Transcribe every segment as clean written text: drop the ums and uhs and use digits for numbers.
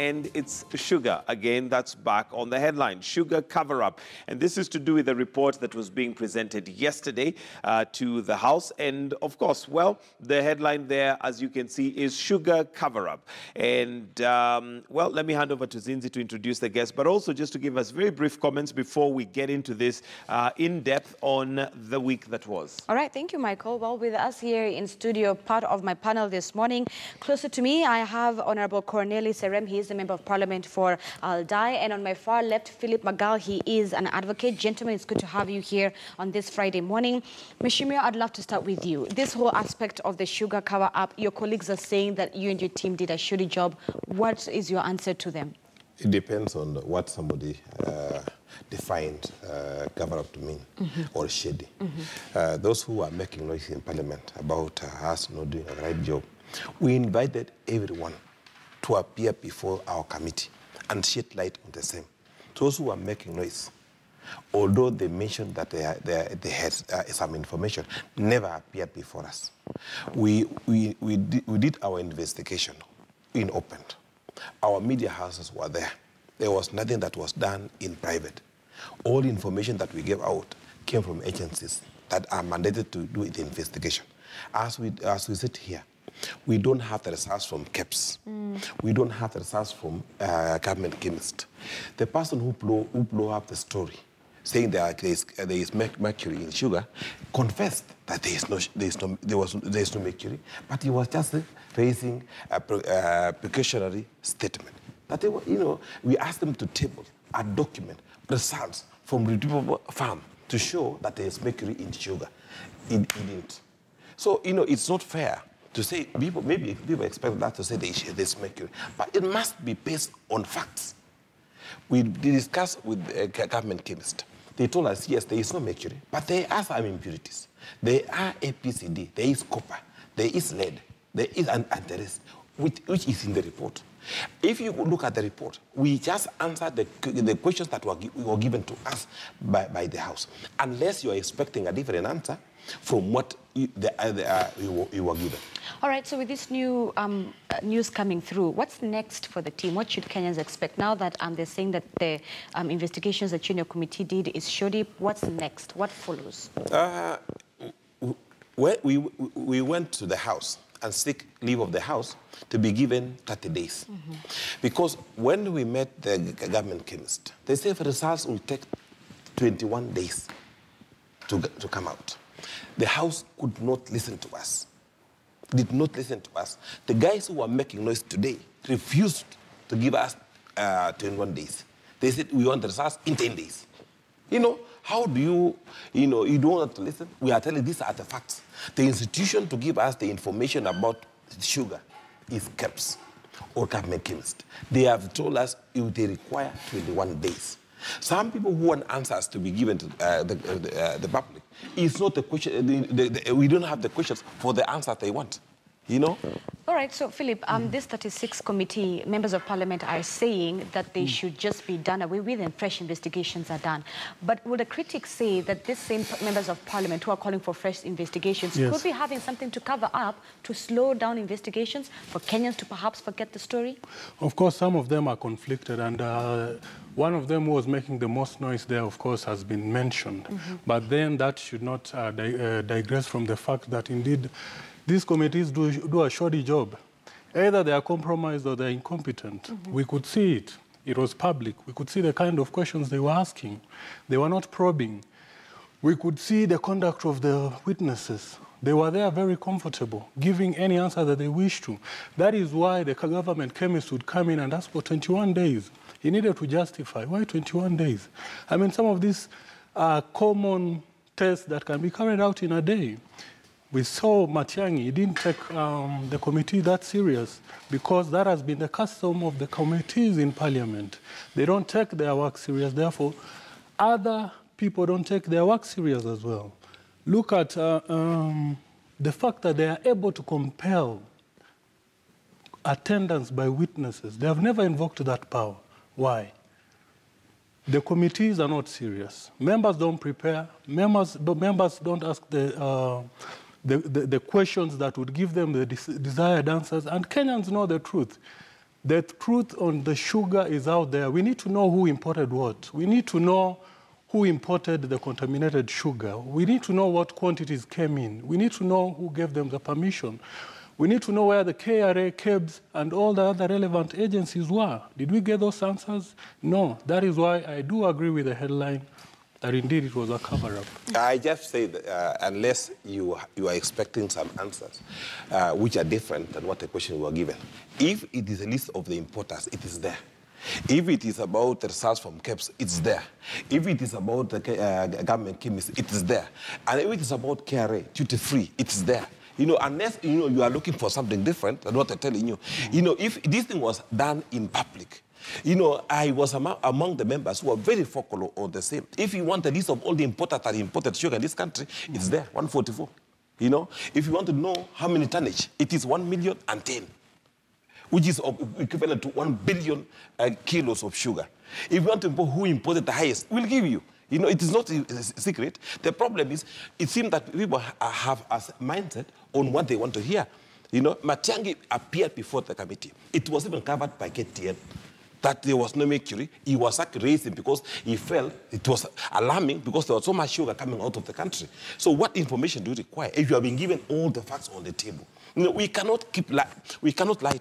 and it's sugar. Again, that's back on the headline, sugar cover-up. And this is to do with the report that was being presented yesterday to the House. And of course, well, the headline there, as you can see, is sugar cover-up. And well, let me hand over to Zinzi to introduce the guest, but also just to give us very brief comments before we get into this in depth on the week that was. All right, thank you, Michael. Well, with us here in studio, part of my panel this morning, closer to me, I have Honorable Cornelius Serem. He is the Member of Parliament for Aldai. And on my far left, Philip Magal. He is an advocate. Gentlemen, it's good to have you here on this Friday morning. Mheshimiwa, I'd love to start with you. This whole aspect of the sugar cover-up, your colleagues are saying that you and your team did a shoddy job. What is your answer to them? It depends on what somebody defined cover-up to mean, or shady. Those who are making noise in Parliament about us not doing a right job, we invited everyone to appear before our committee and shed light on the same. Those who are making noise, although they mentioned that they had some information, never appeared before us. We did our investigation in open. Our media houses were there. There was nothing that was done in private. All the information that we gave out came from agencies that are mandated to do the investigation. As we sit here, we don't have the results from KEPS. We don't have the results from government chemists. The person who blew up the story, saying that there is mercury in sugar, confessed that there is no mercury, but he was just raising a precautionary statement. That we asked them to table a document, results from reputable farm to show that there is mercury in sugar. It didn't. So it's not fair to say maybe people expect that to say there is mercury, but it must be based on facts. We discussed with government chemists. They told us, yes, there is no mercury, but there are some impurities. There are APCD, there is copper, there is lead, there is an anti-rest, which is in the report. If you look at the report, we just answered the questions that were given to us by the House, unless you are expecting a different answer from what you were given. All right, so with this new news coming through, what's next for the team? What should Kenyans expect now that they're saying that the investigations that you and your committee did is shoddy? What's next? What follows? We went to the House and seek leave of the House to be given 30 days. Because when we met the government chemist, they said the results will take 21 days to come out. The House could not listen to us, did not listen to us. The guys who were making noise today refused to give us 21 days. They said, we want the results in 10 days. How do you don't want to listen? We are telling these are the facts. The institution to give us the information about sugar is KEPS or government chemist. They have told us they require 21 days. Some people who want answers to be given to the public. It's not the question, we don't have the questions for the answer they want, All right, so Philip, this 36 committee, members of parliament are saying that they should just be done away with and fresh investigations are done. But would the critics say that these same members of parliament who are calling for fresh investigations could be having something to cover up to slow down investigations for Kenyans to perhaps forget the story? Of course, some of them are conflicted, and one of them who was making the most noise there, of course, has been mentioned. But then that should not digress from the fact that indeed these committees do a shoddy job. Either they are compromised or they're incompetent. We could see it. It was public. We could see the kind of questions they were asking. They were not probing. We could see the conduct of the witnesses. They were there very comfortable, giving any answer that they wished to. That is why the government chemist would come in and ask for 21 days. He needed to justify. Why 21 days? I mean, some of these are common tests that can be carried out in a day. We saw Matiang'i, he didn't take the committee that serious because that has been the custom of the committees in Parliament. They don't take their work serious, therefore other people don't take their work serious as well. Look at the fact that they are able to compel attendance by witnesses. They have never invoked that power. Why? The committees are not serious. Members don't prepare. Members don't ask the questions that would give them the desired answers. And Kenyans know the truth. The truth on the sugar is out there. We need to know who imported what. We need to know who imported the contaminated sugar. We need to know what quantities came in. We need to know who gave them the permission. We need to know where the KRA, KEBS, and all the other relevant agencies were. Did we get those answers? No. That is why I do agree with the headline that indeed it was a cover-up. I just say that unless you are expecting some answers which are different than what the question we were given. If it is a list of the importers, it is there. If it is about the results from KEBS, it's there. If it is about the government chemists, it is there. And if it is about KRA, duty-free, it is there. You know, unless, you know, you are looking for something different than what they're telling you. You know, if this thing was done in public, you know, I was among the members who were very vocal on the same. If you want a list of all the importers that imported sugar in this country, it's there, 144. You know, if you want to know how many tonnage, it is 1,010,000, which is equivalent to 1 billion kilos of sugar. If you want to know who imported the highest, we'll give you. You know, it is not a secret. The problem is, it seems that people have a mindset on what they want to hear. You know, Matiang'i appeared before the committee. It was even covered by KTN that there was no mercury. He was raising because he felt it was alarming because there was so much sugar coming out of the country. So what information do you require if you have been given all the facts on the table? You know, we cannot lie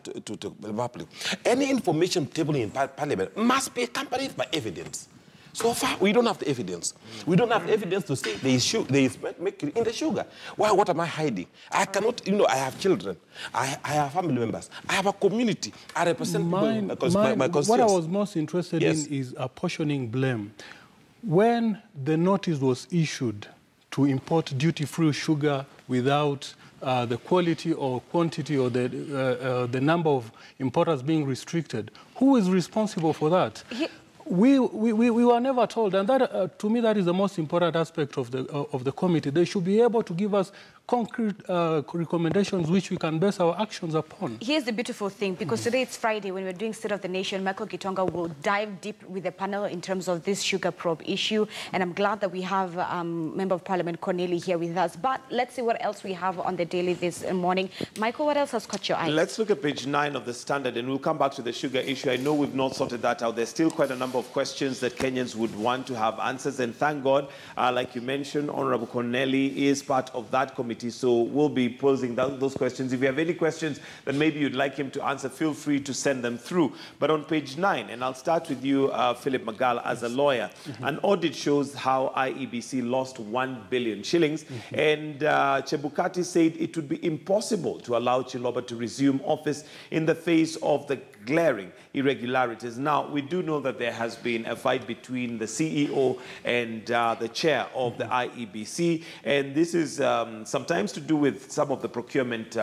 to the public. Any information table in Parliament must be accompanied by evidence. So far, we don't have the evidence. We don't have evidence to say there is mercury in the sugar. Why? What am I hiding? I cannot, you know, I have children. I have family members. I have a community. I represent my constituents. What I was most interested in is apportioning blame. When the notice was issued to import duty-free sugar without the quality or quantity or the number of importers being restricted, who is responsible for that? We were never told, and that, to me, that is the most important aspect of the committee. They should be able to give us concrete recommendations which we can base our actions upon. Here's the beautiful thing, because today it's Friday, when we're doing State of the Nation, Michael Gitonga will dive deep with the panel in terms of this sugar probe issue, and I'm glad that we have Member of Parliament Corneli here with us. But let's see what else we have on the daily this morning. Michael, what else has caught your eye? Let's look at page 9 of the Standard, and we'll come back to the sugar issue. I know we've not sorted that out. There's still quite a number of questions that Kenyans would want to have answers, and thank God, like you mentioned, Honorable Corneli is part of that committee, so we'll be posing those questions. If you have any questions that maybe you'd like him to answer, feel free to send them through. But on page 9, and I'll start with you, Philip Magal, as a lawyer, an audit shows how IEBC lost 1 billion shillings, and Chebukati said it would be impossible to allow Chiloba to resume office in the face of the glaring irregularities. Now, we do know that there has been a fight between the CEO and the chair of the IEBC, and this is sometimes to do with some of the procurement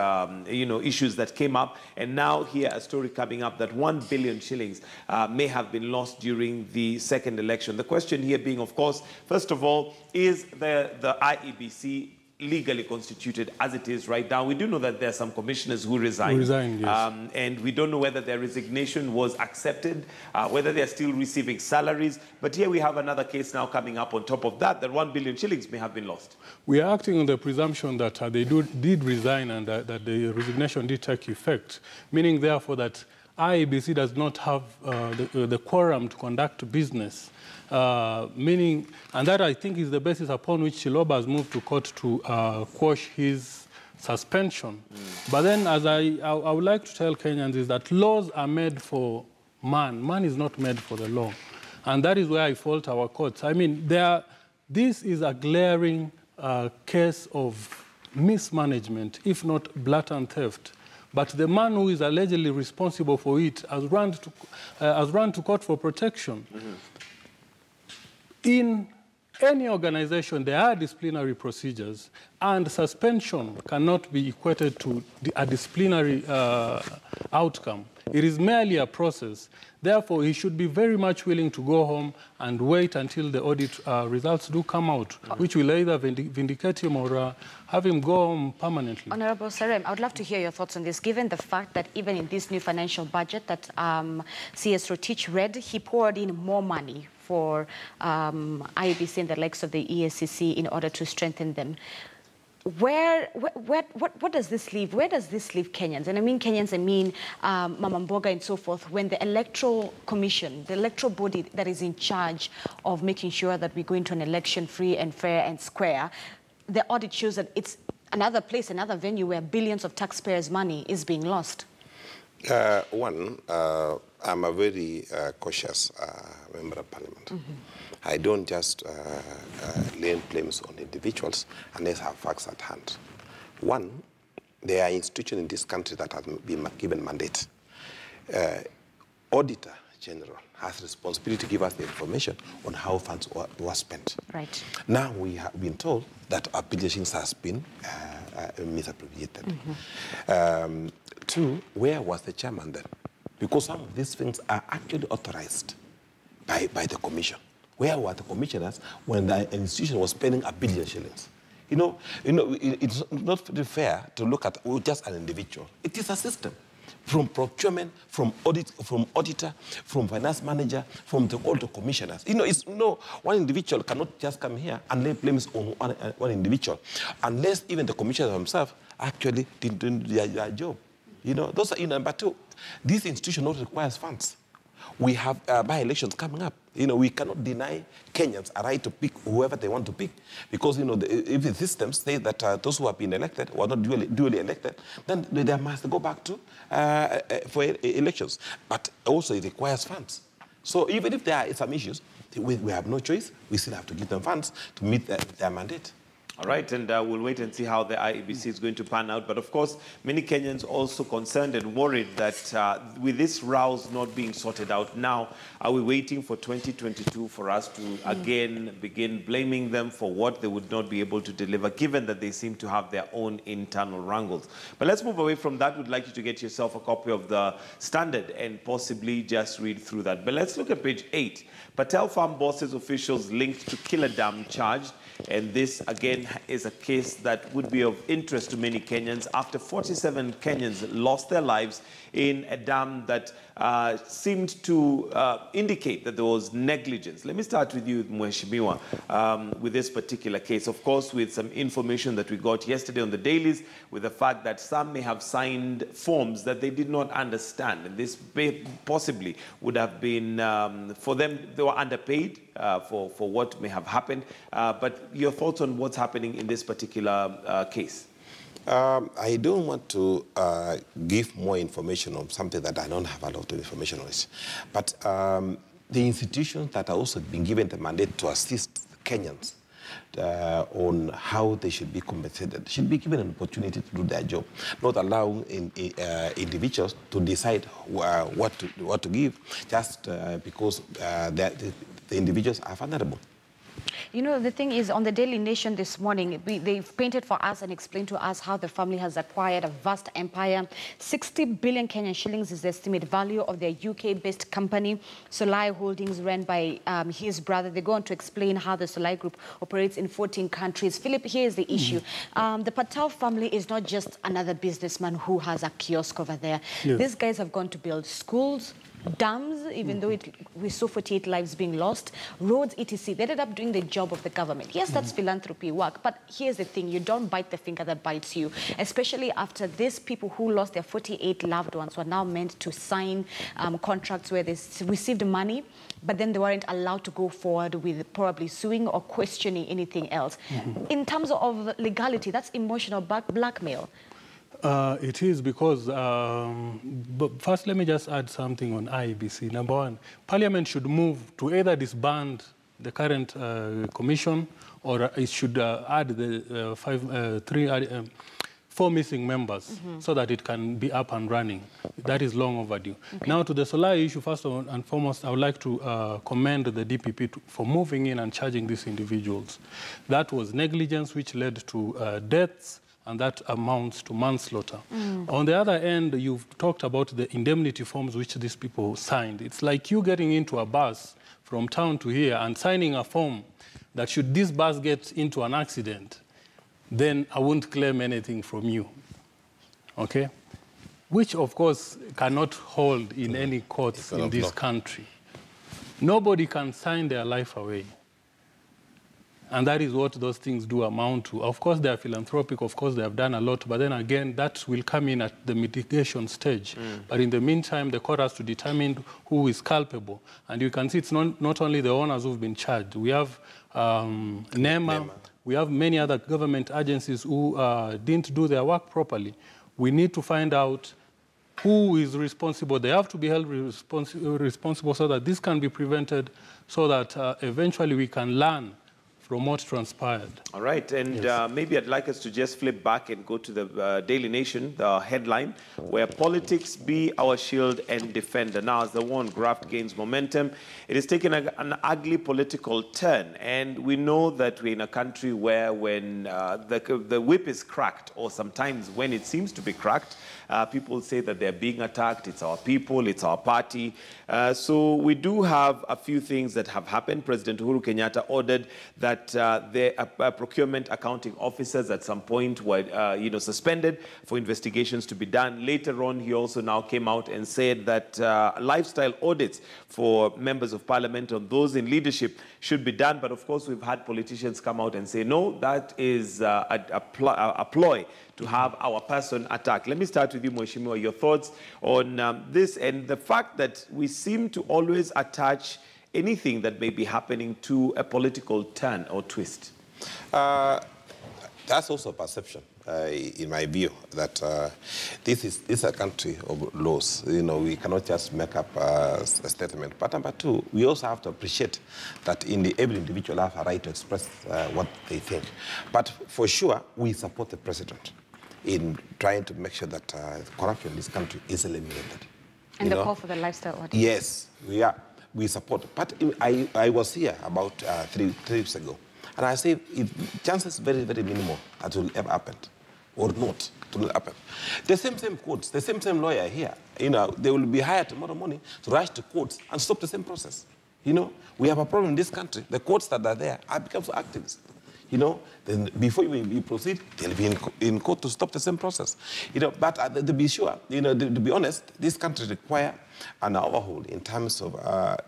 issues that came up, and now here a story coming up that 1 billion shillings may have been lost during the second election. The question here being, of course, first of all, is the IEBC legally constituted as it is right now? We do know that there are some commissioners who resigned. Yes. And we don't know whether their resignation was accepted, whether they're still receiving salaries. But here we have another case now coming up on top of that, that 1 billion shillings may have been lost. We are acting on the presumption that they did resign and that the resignation did take effect, meaning therefore that IEBC does not have the quorum to conduct business. And that, I think, is the basis upon which Chiloba has moved to court to quash his suspension. But then, as I would like to tell Kenyans, is that laws are made for man. Man is not made for the law. And that is where I fault our courts. I mean, this is a glaring case of mismanagement, if not blatant theft. But the man who is allegedly responsible for it has run to court for protection. In any organization, there are disciplinary procedures, and suspension cannot be equated to a disciplinary outcome. It is merely a process. Therefore, he should be very much willing to go home and wait until the audit results do come out, which will either vindicate him or have him go home permanently. Honorable Serem, I would love to hear your thoughts on this, given the fact that even in this new financial budget that CS Rotich read, he poured in more money for IEBC and the likes of the EACC in order to strengthen them. what does this leave? Where does this leave Kenyans? And I mean Kenyans, I mean Mama Mboga and so forth, when the electoral commission, the electoral body that is in charge of making sure that we go into an election free and fair and square, the audit shows that it's another place, another venue where billions of taxpayers' money is being lost. I'm a very cautious member of parliament. I don't just lay claims on individuals unless I have facts at hand. One, there are institutions in this country that have been given mandate. Auditor General has responsibility to give us the information on how funds were spent. Right. Now we have been told that applications has been misappropriated. Two, where was the chairman then? Because some of these things are actually authorized by the commission. Where were the commissioners when the institution was spending $1 billion shillings? It's not very fair to look at just an individual. It is a system. From procurement, from auditor, from finance manager, from all the commissioners. One individual cannot just come here and lay blames on one individual, unless even the commissioners themselves actually didn't do their job. Those are number two. This institution not requires funds. We have by-elections coming up. We cannot deny Kenyans a right to pick whoever they want to pick, because if the systems say that those who have been elected or not duly elected, then they must go back to for elections. But also it requires funds. So even if there are some issues, we have no choice. We still have to give them funds to meet their mandate. All right, and we'll wait and see how the IEBC is going to pan out. But of course, many Kenyans also concerned and worried that with this rows not being sorted out now, are we waiting for 2022 for us to again begin blaming them for what they would not be able to deliver, given that they seem to have their own internal wrangles? But let's move away from that. We'd like you to get yourself a copy of the Standard and possibly just read through that. But let's look at page 8. Patel farm bosses officials linked to killer dam charged. And this, again, is a case that would be of interest to many Kenyans after 47 Kenyans lost their lives in a dam that seemed to indicate that there was negligence. Let me start with you, Mheshimiwa, with this particular case. Of course, with some information that we got yesterday on the dailies, with the fact that some may have signed forms that they did not understand. And this possibly would have been, for them, they were underpaid for what may have happened. But your thoughts on what's happening in this particular case? I don't want to give more information on something that I don't have a lot of information on it. But the institutions that are also been given the mandate to assist Kenyans on how they should be compensated should be given an opportunity to do their job, not allowing individuals to decide what to give just because the individuals are vulnerable. The thing is, on the Daily Nation this morning, they've painted for us and explained to us how the family has acquired a vast empire. 60 billion Kenyan shillings is the estimated value of their UK-based company, Solai Holdings, run by his brother. They go on to explain how the Solai Group operates in 14 countries. Philip, here is the issue. The Patel family is not just another businessman who has a kiosk over there. Yes. These guys have gone to build schools, dams, even though we saw 48 lives being lost, roads, etc. They ended up doing the job of the government. Yes, that's philanthropy work, but here's the thing, you don't bite the finger that bites you, especially after these people who lost their 48 loved ones were now meant to sign contracts where they received money, but then they weren't allowed to go forward with probably suing or questioning anything else. In terms of legality, that's emotional blackmail. It is because, but first let me just add something on IEBC. Number one, Parliament should move to either disband the current commission, or it should add the 4 missing members so that it can be up and running. That is long overdue. Okay. Now to the Solai issue, first and foremost, I would like to commend the DPP for moving in and charging these individuals. That was negligence which led to deaths, and that amounts to manslaughter. On the other end, you've talked about the indemnity forms which these people signed. It's like you getting into a bus from town to here and signing a form that should this bus get into an accident, then I won't claim anything from you, okay? Which, of course, cannot hold in any courts in this country. Nobody can sign their life away. And that is what those things do amount to. Of course, they are philanthropic. Of course, they have done a lot. But then again, that will come in at the mitigation stage. But in the meantime, the court has to determine who is culpable. And you can see it's not only the owners who've been charged. We have NEMA. We have many other government agencies who didn't do their work properly. We need to find out who is responsible. They have to be held responsible so that this can be prevented, so that eventually we can learn from what transpired. All right, and maybe I'd like us to just flip back and go to the Daily Nation, the headline, where politics be our shield and defender. Now, as the war on graft gains momentum, it has taken an ugly political turn, and we know that we're in a country where when the whip is cracked, or sometimes when it seems to be cracked, people say that they're being attacked. It's our people, it's our party. So we do have a few things that have happened. President Uhuru Kenyatta ordered that the procurement accounting officers at some point were suspended for investigations to be done. Later on, he also now came out and said that lifestyle audits for members of parliament on those in leadership should be done. But of course, we've had politicians come out and say, no, that is a ploy to have our person attacked. Let me start with you, Mheshimiwa, your thoughts on this and the fact that we seem to always attach anything that may be happening to a political turn or twist. That's also a perception, in my view, that this is a country of laws. You know, we cannot just make up a statement. But number two, we also have to appreciate that every individual has a right to express what they think. But for sure, we support the president in trying to make sure that corruption in this country is eliminated. And the call for the lifestyle audit. Yes, we are. We support. But I was here about 3 weeks ago, and I say chances very, very minimal that will ever happen, or not, to not happen. The same courts, the same lawyer here, they will be hired tomorrow morning to rush to courts and stop the same process. We have a problem in this country. The courts that are there have become so activist. Then before we proceed, they'll be in court to stop the same process. But to be sure, to be honest, this country requires an overhaul in terms of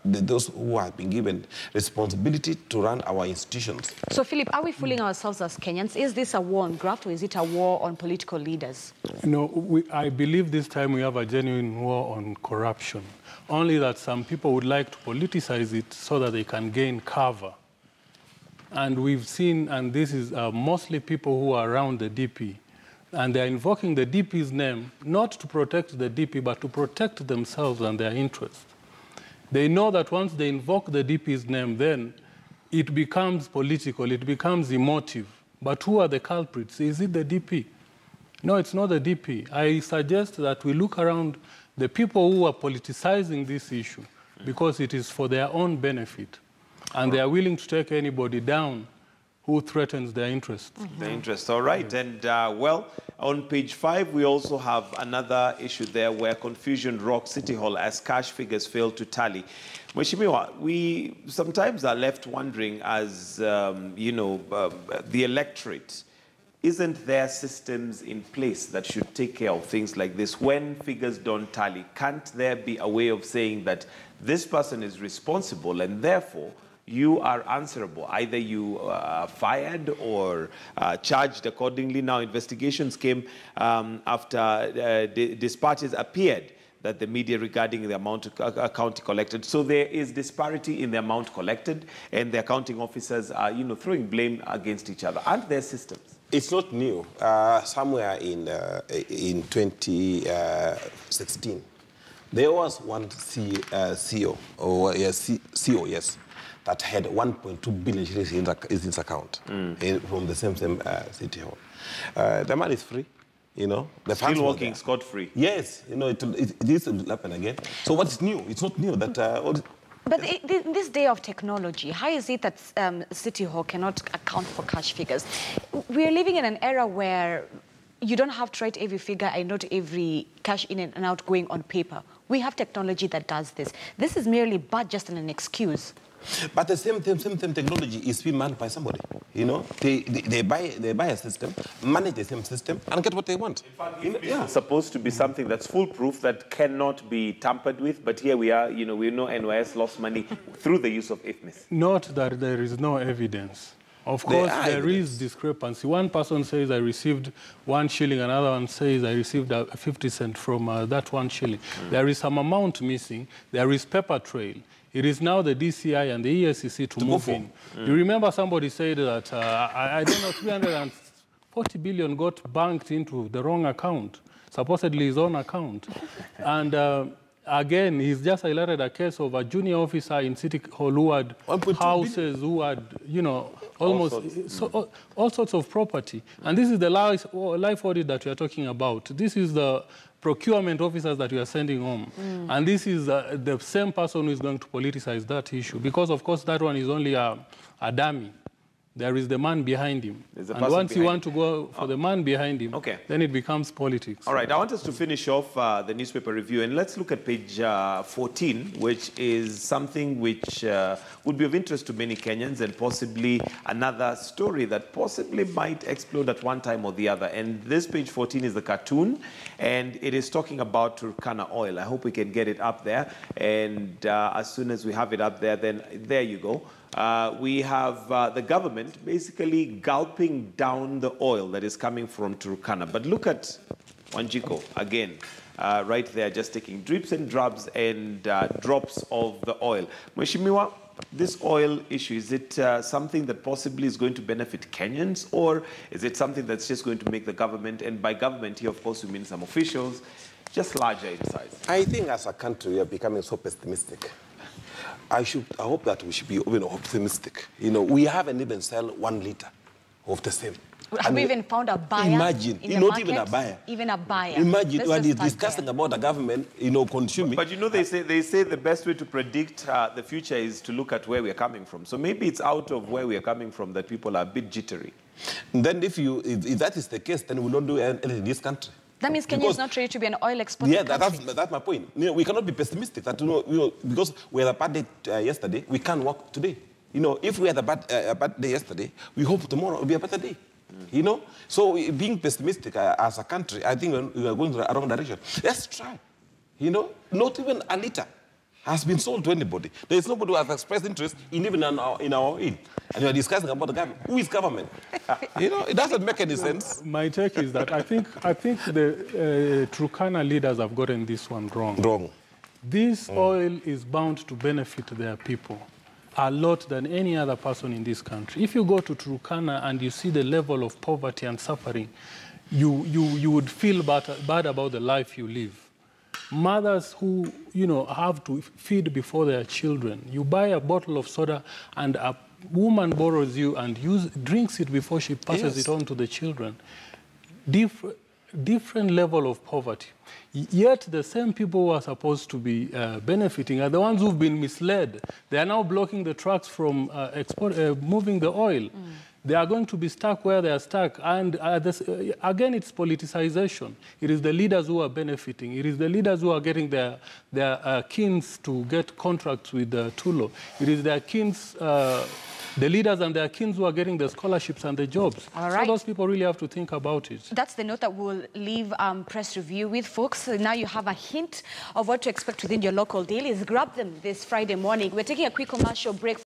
those who have been given responsibility to run our institutions. So, Philip, are we fooling ourselves as Kenyans? Is this a war on graft, or is it a war on political leaders? I believe this time we have a genuine war on corruption. Only that some people would like to politicize it so that they can gain cover. And we've seen, and this is mostly people who are around the DP, and they're invoking the DP's name, not to protect the DP, but to protect themselves and their interests. They know that once they invoke the DP's name, then it becomes political, it becomes emotive. But who are the culprits? Is it the DP? No, it's not the DP. I suggest that we look around the people who are politicizing this issue, because it is for their own benefit. And they are willing to take anybody down who threatens their interests. Their interests, all right. And, well, on page 5, we also have another issue there where confusion rocks City Hall as cash figures fail to tally. Mheshimiwa, we sometimes are left wondering as, the electorate, isn't there systems in place that should take care of things like this when figures don't tally? Can't there be a way of saying that this person is responsible and therefore you are answerable? Either you are fired or charged accordingly. Now, investigations came after dispatches appeared that the media regarding the amount of accounting collected. So there is disparity in the amount collected, and the accounting officers are, throwing blame against each other. Aren't there systems? It's not new. Somewhere in 2016, there was one CEO, that had 1.2 billion shillings in his account from the same City Hall. The man is free, The still working scot-free. Yes, this will happen again. So what's new? It's not new that. But in this day of technology, how is it that City Hall cannot account for cash figures? We're living in an era where you don't have to write every figure and not every cash in and out going on paper. We have technology that does this. This is merely but just an excuse. But the same technology is being managed by somebody. They buy a system, manage the same system, and get what they want. In fact, it's supposed to be something that's foolproof, that cannot be tampered with. But here we are, we know NYS lost money through the use of IFMIS. Not that there is no evidence. Of course, there is discrepancy. One person says I received 1 shilling, another one says I received 50 cents from that 1 shilling. There is some amount missing. There is paper trail. It is now the DCI and the ESCC to move in. You remember somebody said that, I don't know, 340 billion got banked into the wrong account, supposedly his own account. And again, he's just highlighted a case of a junior officer in City Hall who had houses, who had, you know, almost all sorts of property. And this is the life audit that we are talking about. This is the procurement officers that we are sending home. And this is the same person who is going to politicize that issue. Because, of course, that one is only a dummy. There is the man behind him. And once you want to go for the man behind him, then it becomes politics. All right, I want us to finish off the newspaper review, and let's look at page 14, which is something which would be of interest to many Kenyans, and possibly another story that possibly might explode at one time or the other. And this page 14 is the cartoon, and it is talking about Turkana oil. I hope we can get it up there, and as soon as we have it up there, then there you go. We have the government basically gulping down the oil that is coming from Turkana. But look at Wanjiko again, right there, just taking drips and drabs and drops of the oil. Mheshimiwa, this oil issue, is it something that possibly is going to benefit Kenyans, or is it something that's just going to make the government, and by government here, of course, we mean some officials, just larger in size? I think as a country, we are becoming so pessimistic. I hope that we should be even optimistic. You know, we haven't even sold 1 liter of the same. Have we even found a buyer? Imagine, in the not market? Even a buyer. Even a buyer. Imagine when you're discussing about the government, you know, consuming. But you know, they say the best way to predict the future is to look at where we're coming from. So maybe it's out of where we're coming from that people are a bit jittery. And then if that is the case, then we don't do anything in this country. That means Kenya is not ready to be an oil exporting country. That's my point. You know, we cannot be pessimistic. That, you know, because we had a bad day yesterday, we can't work today. You know, if we had a bad day yesterday, we hope tomorrow will be a better day. You know? So being pessimistic as a country, I think we are going the wrong direction. Let's try. You know, not even a liter has been sold to anybody. There is nobody who has expressed interest even in our oil. And you are discussing about the government. Who is government? You know, it doesn't make any sense. My take is that I think the Turkana leaders have gotten this one wrong. This oil is bound to benefit their people a lot than any other person in this country. If you go to Turkana and you see the level of poverty and suffering, you would feel bad about the life you live. Mothers who, you know, have to feed before their children. You buy a bottle of soda and a woman borrows you and drinks it before she passes it on to the children. Different level of poverty. Yet the same people who are supposed to be benefiting are the ones who've been misled. They are now blocking the trucks from moving the oil. They are going to be stuck where they are stuck. And again, it's politicization. It is the leaders who are benefiting. It is the leaders who are getting their kins to get contracts with Tulo. It is their kins, the leaders and their kins who are getting the scholarships and the jobs. All right. So those people really have to think about it. That's the note that we'll leave press review with, folks. So now you have a hint of what to expect within your local dailies. Grab them this Friday morning. We're taking a quick commercial break.